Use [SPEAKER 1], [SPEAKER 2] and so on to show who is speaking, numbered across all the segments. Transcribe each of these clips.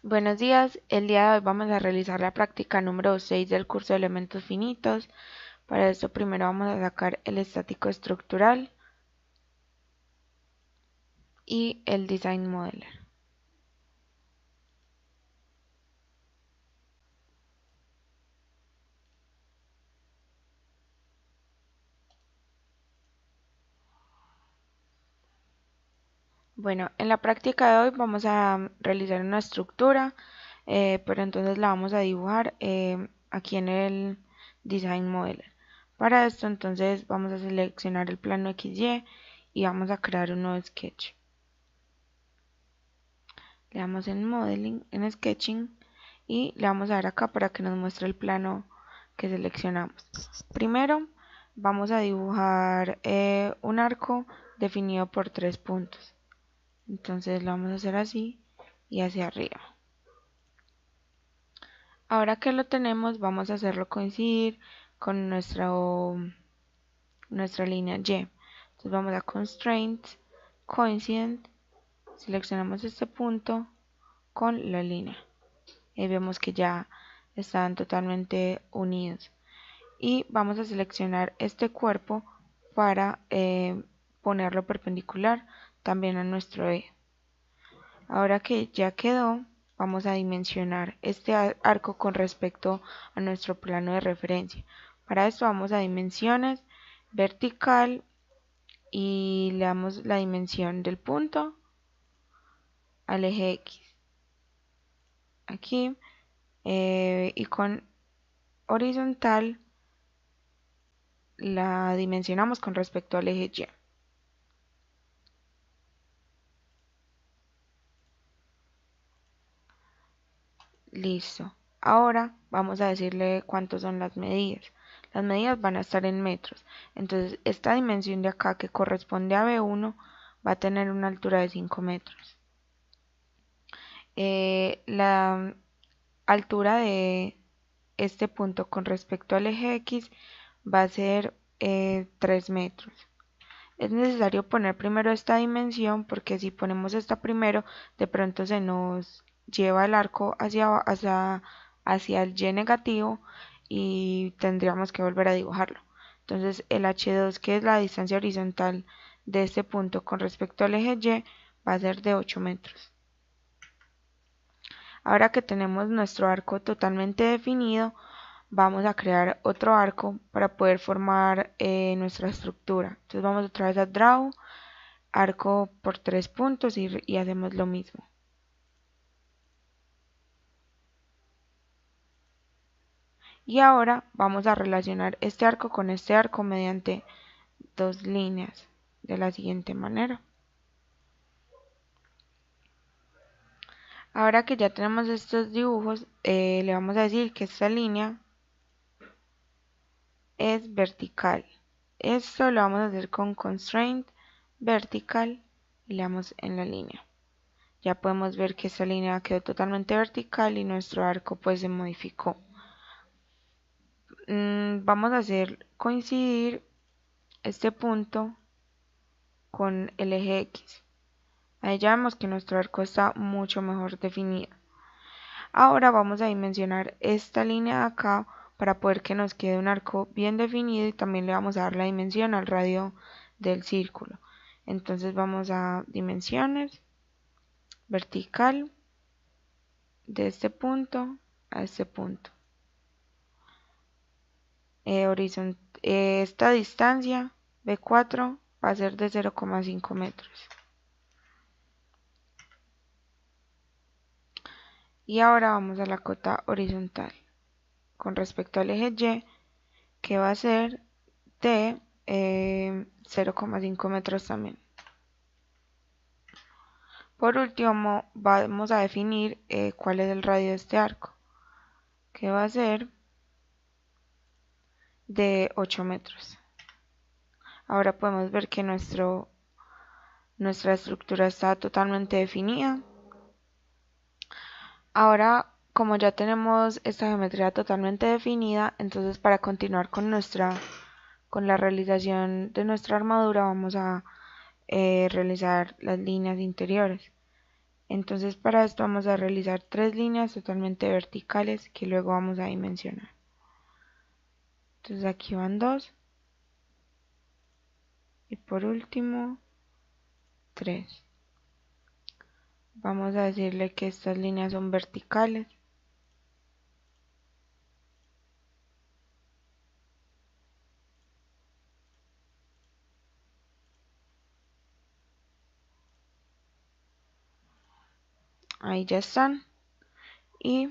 [SPEAKER 1] Buenos días, el día de hoy vamos a realizar la práctica número 6 del curso de elementos finitos. Para esto primero vamos a sacar el estático estructural y el design modeler. Bueno, en la práctica de hoy vamos a realizar una estructura, pero entonces la vamos a dibujar aquí en el design modeler. Para esto entonces vamos a seleccionar el plano XY y vamos a crear un nuevo sketch. Le damos en modeling, en sketching y le vamos a dar acá para que nos muestre el plano que seleccionamos. Primero vamos a dibujar un arco definido por 3 puntos. Entonces lo vamos a hacer así y hacia arriba. Ahora que lo tenemos, vamos a hacerlo coincidir con nuestra línea Y. Entonces vamos a Constraint, Coincident, seleccionamos este punto con la línea. Y vemos que ya están totalmente unidos. Y vamos a seleccionar este cuerpo para ponerlo perpendicular también a nuestro eje. Ahora que ya quedó, vamos a dimensionar este arco con respecto a nuestro plano de referencia. Para esto vamos a dimensiones, vertical, y le damos la dimensión del punto al eje X. Aquí, y con horizontal la dimensionamos con respecto al eje Y. Listo. Ahora vamos a decirle cuántos son las medidas. Las medidas van a estar en metros. Entonces, esta dimensión de acá que corresponde a B1 va a tener una altura de 5 metros. La altura de este punto con respecto al eje X va a ser 3 metros. Es necesario poner primero esta dimensión porque si ponemos esta primero, de pronto se nos lleva el arco hacia el Y negativo y tendríamos que volver a dibujarlo. Entonces el H2, que es la distancia horizontal de este punto con respecto al eje Y, va a ser de 8 metros. Ahora que tenemos nuestro arco totalmente definido, vamos a crear otro arco para poder formar nuestra estructura. Entonces vamos otra vez a Draw, arco por 3 puntos y hacemos lo mismo. Y ahora vamos a relacionar este arco con este arco mediante dos líneas de la siguiente manera. Ahora que ya tenemos estos dibujos, le vamos a decir que esta línea es vertical. Esto lo vamos a hacer con Constraint Vertical y le damos en la línea. Ya podemos ver que esta línea quedó totalmente vertical y nuestro arco pues se modificó. Vamos a hacer coincidir este punto con el eje X. Ahí ya vemos que nuestro arco está mucho mejor definido. Ahora vamos a dimensionar esta línea de acá para poder que nos quede un arco bien definido y también le vamos a dar la dimensión al radio del círculo. Entonces vamos a dimensiones, vertical, de este punto a este punto. Esta distancia B4 va a ser de 0,5 metros. Y ahora vamos a la cota horizontal con respecto al eje Y, que va a ser de 0,5 metros también. Por último, vamos a definir cuál es el radio de este arco, que va a ser de 8 metros. Ahora podemos ver que nuestra estructura está totalmente definida. Ahora, como ya tenemos esta geometría totalmente definida, entonces para continuar con la realización de nuestra armadura vamos a realizar las líneas interiores. Entonces para esto vamos a realizar 3 líneas totalmente verticales que luego vamos a dimensionar. Entonces aquí van 2 y por último 3. Vamos a decirle que estas líneas son verticales. Ahí ya están. Y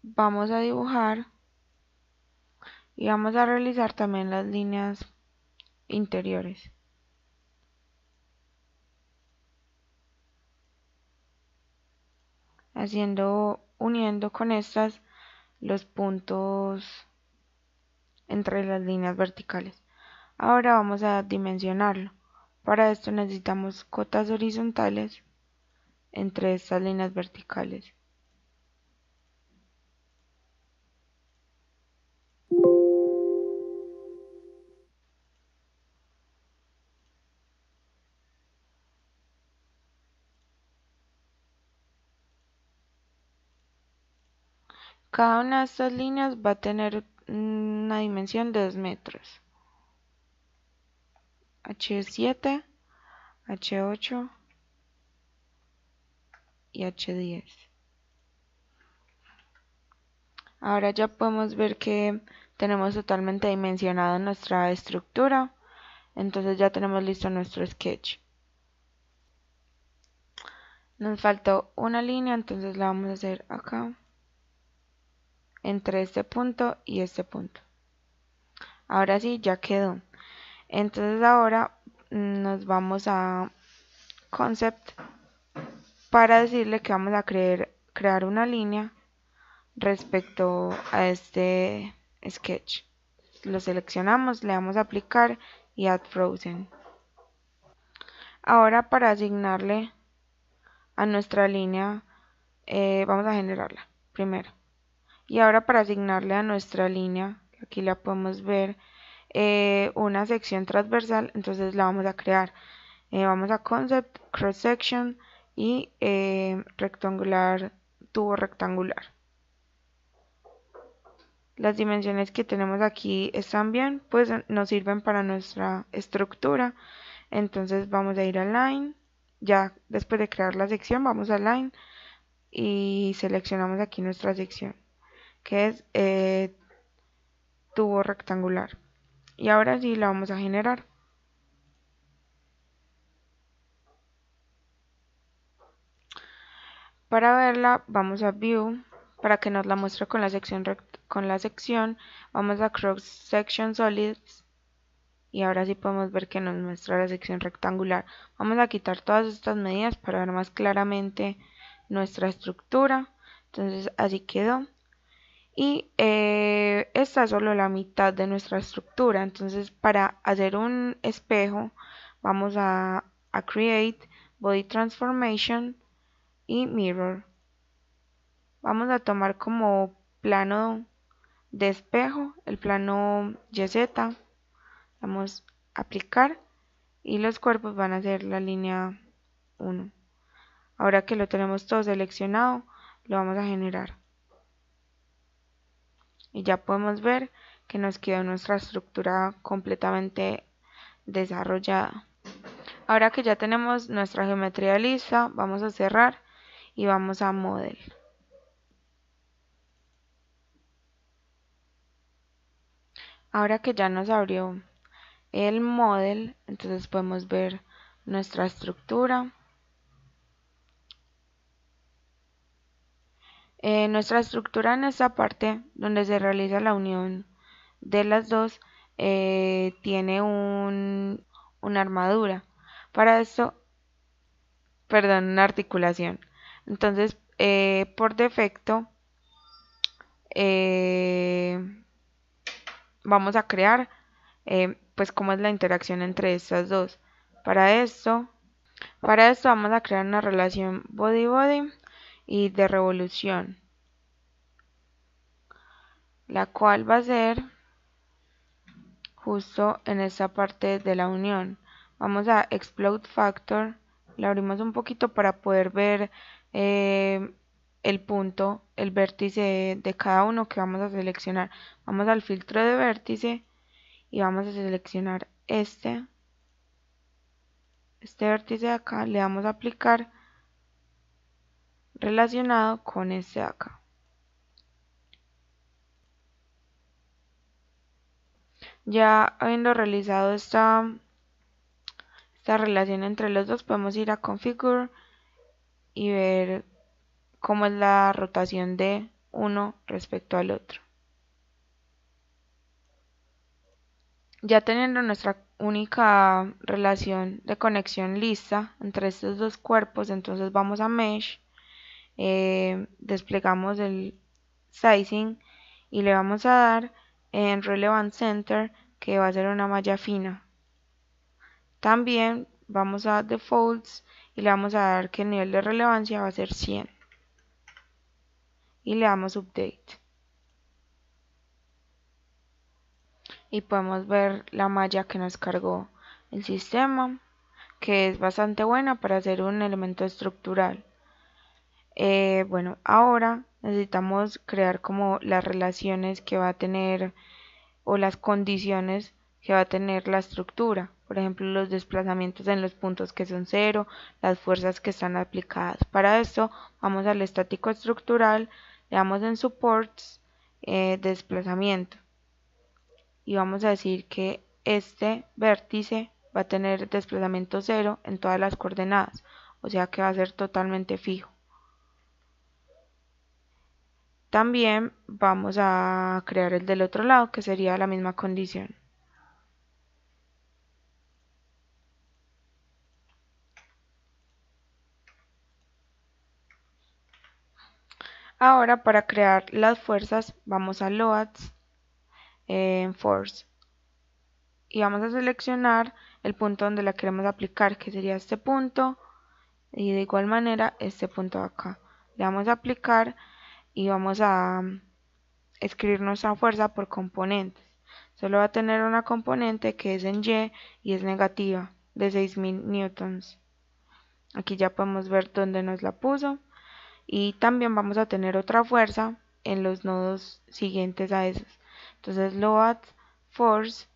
[SPEAKER 1] vamos a dibujar y vamos a realizar también las líneas interiores. Uniendo con estas los puntos entre las líneas verticales. Ahora vamos a dimensionarlo. Para esto necesitamos cotas horizontales entre estas líneas verticales. Cada una de estas líneas va a tener una dimensión de 2 metros. H7, H8 y H10. Ahora ya podemos ver que tenemos totalmente dimensionado nuestra estructura. Entonces ya tenemos listo nuestro sketch. Nos faltó una línea, entonces la vamos a hacer acá, entre este punto y este punto. Ahora sí, ya quedó. Entonces ahora nos vamos a Concept para decirle que vamos a crear una línea respecto a este sketch. Lo seleccionamos, le damos a aplicar y Add Frozen. Ahora para asignarle a nuestra línea, vamos a generarla primero. Y ahora para asignarle a nuestra línea, aquí la podemos ver, una sección transversal, entonces la vamos a crear. Vamos a Concept, Cross Section y rectangular, tubo rectangular. Las dimensiones que tenemos aquí están bien, pues nos sirven para nuestra estructura. Entonces vamos a ir a Line, ya después de crear la sección vamos a Line y seleccionamos aquí nuestra sección, que es tubo rectangular. Y ahora sí la vamos a generar. Para verla vamos a View, para que nos la muestre con la sección, vamos a Cross Section Solids y ahora sí podemos ver que nos muestra la sección rectangular. Vamos a quitar todas estas medidas para ver más claramente nuestra estructura. Entonces así quedó. Y esta es solo la mitad de nuestra estructura. Entonces para hacer un espejo vamos a Create, Body Transformation y Mirror. Vamos a tomar como plano de espejo el plano YZ. Vamos a aplicar y los cuerpos van a ser la línea 1. Ahora que lo tenemos todo seleccionado, lo vamos a generar. Y ya podemos ver que nos quedó nuestra estructura completamente desarrollada. Ahora que ya tenemos nuestra geometría lista, vamos a cerrar y vamos a Model. Ahora que ya nos abrió el Model, entonces podemos ver nuestra estructura. Nuestra estructura en esta parte donde se realiza la unión de las dos tiene una armadura. Para esto, perdón, una articulación. Entonces, por defecto, eh, vamos a crear pues cómo es la interacción entre estas dos. Para esto vamos a crear una relación body-body y de revolución, la cual va a ser justo en esta parte de la unión. Vamos a Explode Factor la abrimos un poquito para poder ver el punto, el vértice de cada uno que vamos a seleccionar. Vamos al filtro de vértice y vamos a seleccionar este vértice de acá, le damos a aplicar relacionado con este de acá. Ya habiendo realizado esta relación entre los dos, podemos ir a Configure y ver cómo es la rotación de uno respecto al otro. Ya teniendo nuestra única relación de conexión lista entre estos dos cuerpos, entonces vamos a Mesh, desplegamos el Sizing y le vamos a dar en Relevant Center, que va a ser una malla fina. También vamos a Defaults y le vamos a dar que el nivel de relevancia va a ser 100 y le damos Update. Y podemos ver la malla que nos cargó el sistema, que es bastante buena para hacer un elemento estructural. Bueno, ahora necesitamos crear como las relaciones que va a tener o las condiciones que va a tener la estructura. Por ejemplo, los desplazamientos en los puntos que son 0, las fuerzas que están aplicadas. Para esto vamos al estático estructural, le damos en Supports, desplazamiento. Y vamos a decir que este vértice va a tener desplazamiento 0 en todas las coordenadas, o sea que va a ser totalmente fijo. También vamos a crear el del otro lado, que sería la misma condición. Ahora para crear las fuerzas vamos a Loads, en Force, y vamos a seleccionar el punto donde la queremos aplicar, que sería este punto, y de igual manera este punto de acá. Le damos a aplicar y vamos a escribir nuestra fuerza por componentes. Solo va a tener una componente que es en y es negativa, de 6000 newtons. Aquí ya podemos ver dónde nos la puso. Y también vamos a tener otra fuerza en los nodos siguientes a esos. Entonces Load Force,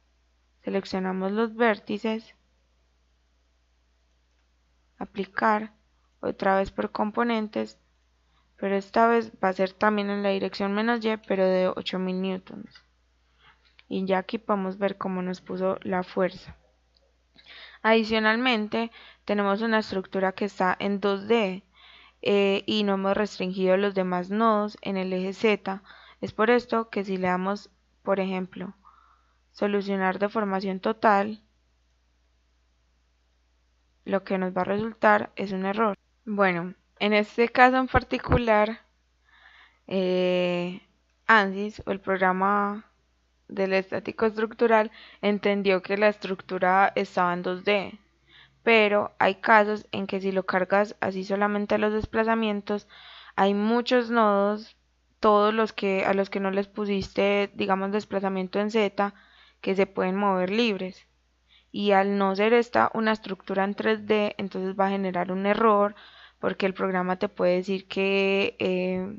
[SPEAKER 1] seleccionamos los vértices, aplicar, otra vez por componentes, pero esta vez va a ser también en la dirección menos y, pero de 8000 newtons. Y ya aquí podemos ver cómo nos puso la fuerza. Adicionalmente, tenemos una estructura que está en 2D, y no hemos restringido los demás nodos en el eje Z. Es por esto que si le damos, por ejemplo, solucionar deformación total, lo que nos va a resultar es un error. Bueno, en este caso en particular, ANSYS, o el programa del estático estructural, entendió que la estructura estaba en 2D. Pero hay casos en que si lo cargas así solamente a los desplazamientos, hay muchos nodos, todos los que a los que no les pusiste, digamos, desplazamiento en Z, que se pueden mover libres. Y al no ser esta una estructura en 3D, entonces va a generar un error, porque el programa te puede decir que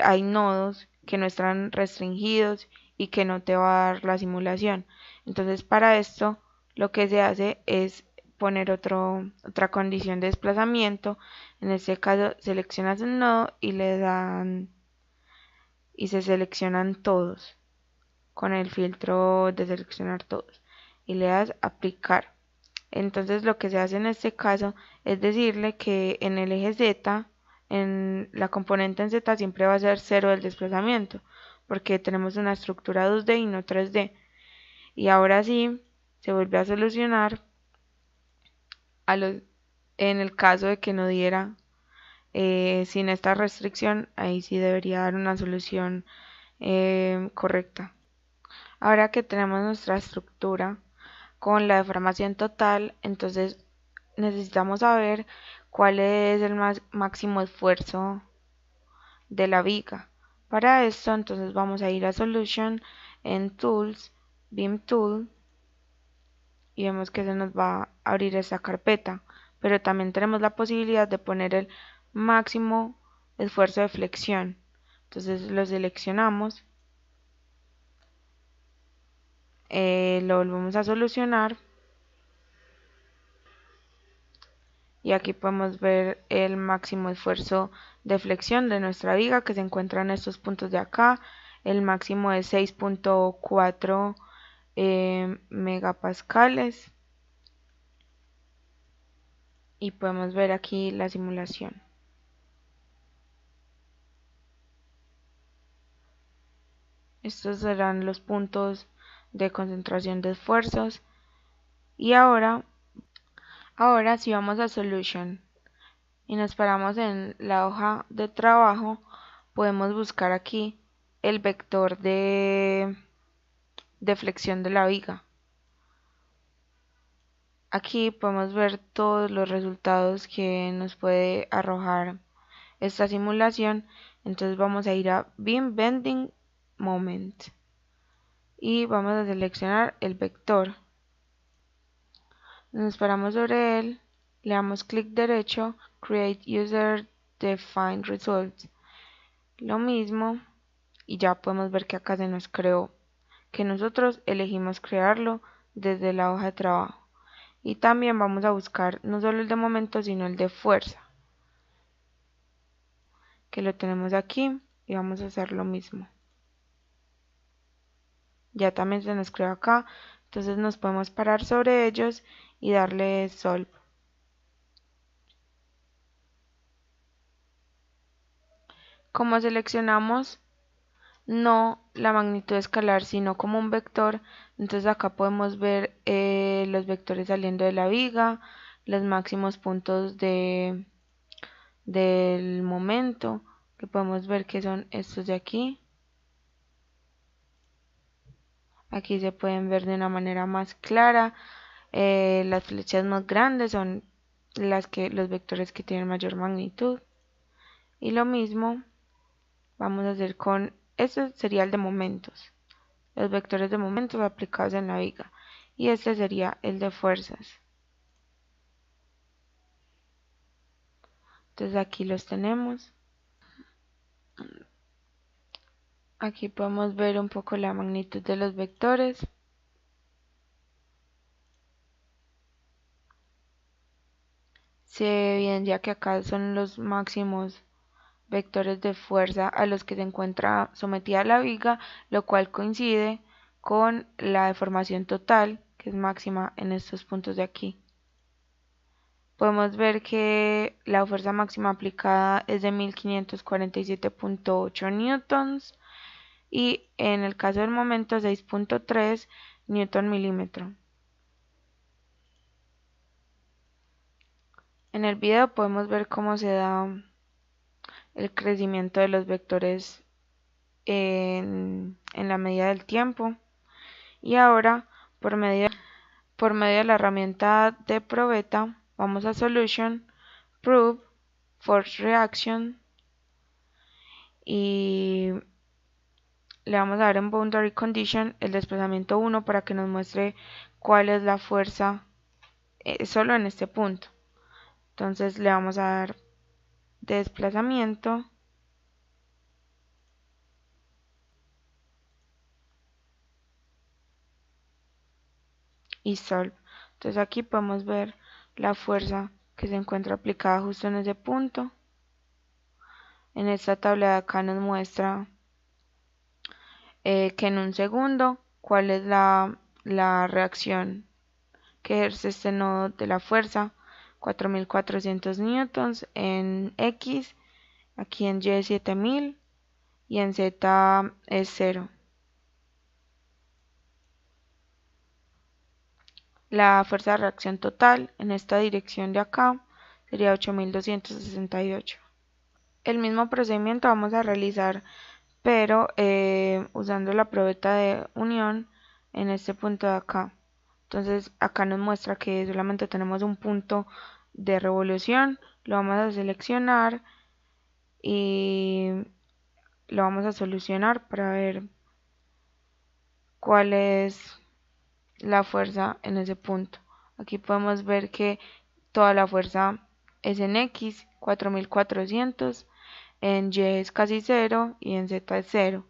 [SPEAKER 1] hay nodos que no están restringidos y que no te va a dar la simulación. Entonces para esto lo que se hace es poner otra condición de desplazamiento. En este caso seleccionas un nodo y le dan y se seleccionan todos con el filtro de seleccionar todos y le das aplicar. Entonces lo que se hace en este caso es decirle que en el eje Z, en la componente en Z siempre va a ser 0 el desplazamiento, porque tenemos una estructura 2D y no 3D. Y ahora sí se vuelve a solucionar en el caso de que no diera sin esta restricción, ahí sí debería dar una solución correcta. Ahora que tenemos nuestra estructura con la deformación total, entonces necesitamos saber cuál es el máximo esfuerzo de la viga. Para esto entonces vamos a ir a Solution, en Tools, Beam Tool, y vemos que se nos va a abrir esta carpeta. pero también tenemos la posibilidad de poner el máximo esfuerzo de flexión. Entonces lo seleccionamos, lo volvemos a solucionar y aquí podemos ver el máximo esfuerzo de flexión de nuestra viga que se encuentra en estos puntos de acá. El máximo es 6.4 megapascales y podemos ver aquí la simulación. Estos serán los puntos de concentración de esfuerzos. Y ahora si vamos a Solution y nos paramos en la hoja de trabajo, podemos buscar aquí el vector de flexión de la viga. Aquí podemos ver todos los resultados que nos puede arrojar esta simulación. Entonces vamos a ir a Beam Bending Moment y vamos a seleccionar el vector. Nos paramos sobre él, le damos clic derecho, Create User Defined Results. Lo mismo y ya podemos ver que acá se nos creó, que nosotros elegimos crearlo desde la hoja de trabajo. Y también vamos a buscar no solo el de momento, sino el de fuerza, que lo tenemos aquí y vamos a hacer lo mismo. Ya también se nos creó acá, entonces nos podemos parar sobre ellos y darle Solve. Como seleccionamos no la magnitud escalar, sino como un vector, entonces acá podemos ver los vectores saliendo de la viga, los máximos puntos del momento, que podemos ver que son estos de aquí. Aquí se pueden ver de una manera más clara. Las flechas más grandes son los vectores que tienen mayor magnitud. Y lo mismo vamos a hacer con, este sería el de momentos, los vectores de momentos aplicados en la viga. Y este sería el de fuerzas. Entonces aquí los tenemos. Aquí podemos ver un poco la magnitud de los vectores. Se evidencia que acá son los máximos vectores de fuerza a los que se encuentra sometida la viga, lo cual coincide con la deformación total, que es máxima en estos puntos de aquí. Podemos ver que la fuerza máxima aplicada es de 1547.8 newtons y en el caso del momento 6.3 newton milímetro. En el video podemos ver cómo se da el crecimiento de los vectores en la medida del tiempo. Y ahora, por medio de la herramienta de probeta, vamos a Solution, Prove, Force Reaction y le vamos a dar en Boundary Condition el desplazamiento 1 para que nos muestre cuál es la fuerza solo en este punto. Entonces le vamos a dar desplazamiento y Solve. Entonces aquí podemos ver la fuerza que se encuentra aplicada justo en ese punto. En esta tabla de acá nos muestra que en un segundo cuál es la reacción que ejerce este nodo de la fuerza, 4400 newtons en X, aquí en Y 7000 y en Z es 0. La fuerza de reacción total en esta dirección de acá sería 8268. El mismo procedimiento vamos a realizar, pero usando la probeta de unión en este punto de acá. Entonces acá nos muestra que solamente tenemos un punto de revolución, lo vamos a seleccionar y lo vamos a solucionar para ver cuál es la fuerza en ese punto. Aquí podemos ver que toda la fuerza es en X, 4400, en Y es casi 0 y en Z es 0,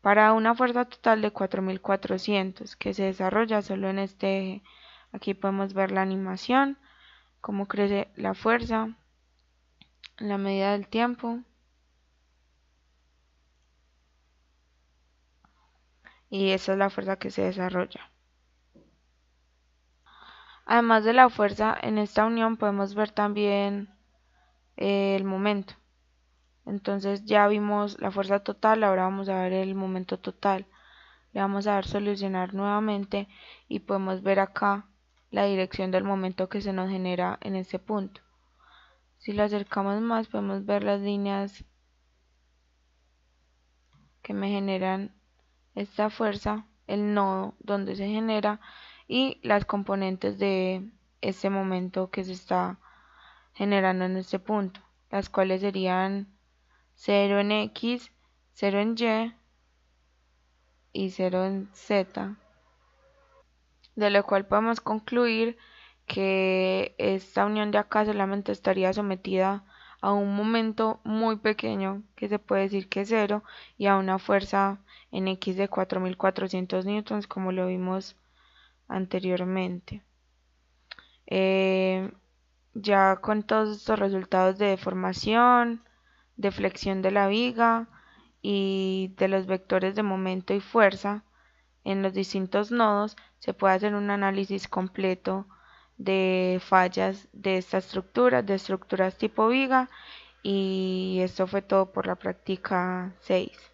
[SPEAKER 1] para una fuerza total de 4400 que se desarrolla solo en este eje. Aquí podemos ver la animación, cómo crece la fuerza en la medida del tiempo. Y esa es la fuerza que se desarrolla. Además de la fuerza, en esta unión podemos ver también el momento. Entonces ya vimos la fuerza total, ahora vamos a ver el momento total. Le vamos a dar solucionar nuevamente y podemos ver acá la dirección del momento que se nos genera en este punto. Si lo acercamos más podemos ver las líneas que me generan esta fuerza, el nodo donde se genera y las componentes de este momento que se está generando en este punto, las cuales serían 0 en X, 0 en Y y 0 en Z, de lo cual podemos concluir que esta unión de acá solamente estaría sometida a un momento muy pequeño, que se puede decir que es 0, y a una fuerza en X de 4400 newtons, como lo vimos anteriormente. Ya con todos estos resultados de deformación, de flexión de la viga y de los vectores de momento y fuerza en los distintos nodos, se puede hacer un análisis completo de fallas de esta estructura, de estructuras tipo viga, y esto fue todo por la práctica 6.